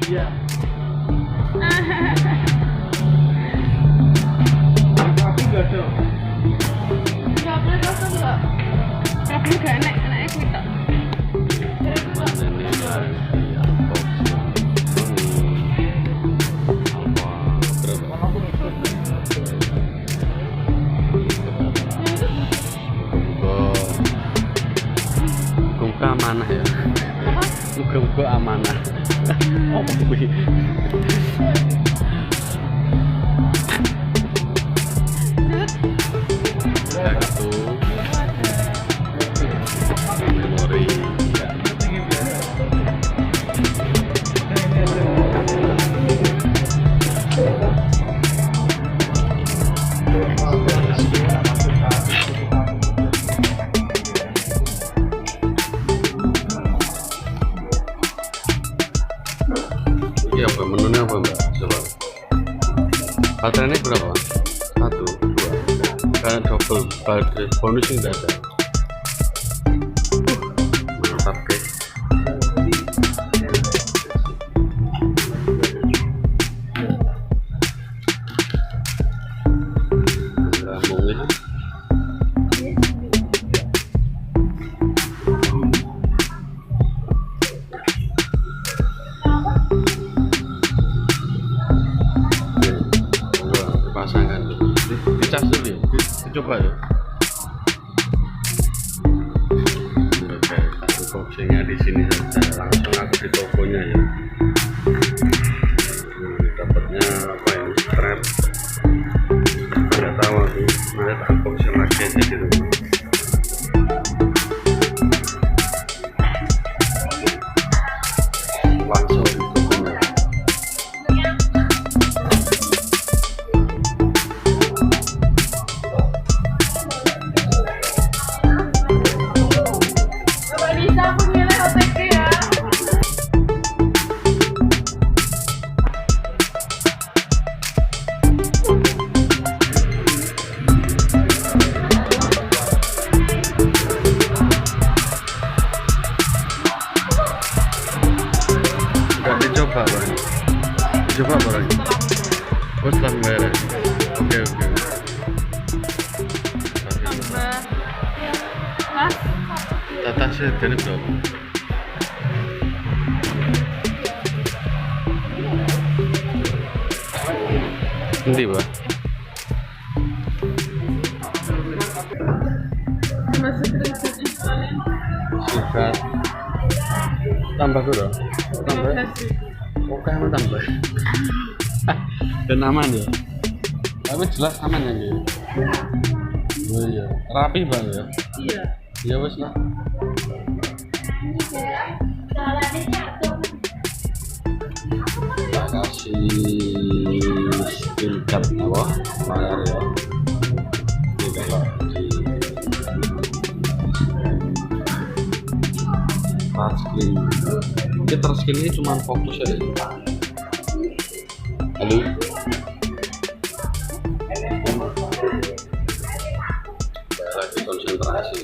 Iya. Tapi enggak ada. Kabel kosong enggak? Kabel gak enak kuwi tok. Amanah ya. Muga-muga amanah. Apa kuwi? Satu. Memori. Ini apa? Menunya apa mbak? Coba. Baterainya berapa? 1, 2. Karena double baterai bonus enggak ada. Mantap guys. Lambungnya. Pasangkan dulu, dicas dulu ya, dicoba ya. Oke, satu boxingnya di sini saja, langsung aku di tokonya ya. Dapatnya apa ini, strap, nggak tahu aku, nanti tak boxing lagi aja di rumah. Langsung di tokonya. Coba barang. Oh, setelah beres. Oke. Tambah. Mas. Tata sih dari berapa? Nanti pak. Sudah. Tambah dulu. Tambah. Oke, emang tambah. Dan aman ya. Tapi jelas aman ya gitu. Oh iya, rapi bang ya. Iya. Ya wes lah. Makasih. Tingkat apa? Layar ya. Ini kalau di touchscreen. Ini touchscreen ini cuma fokus aja. Halo. Lagi konsentrasi.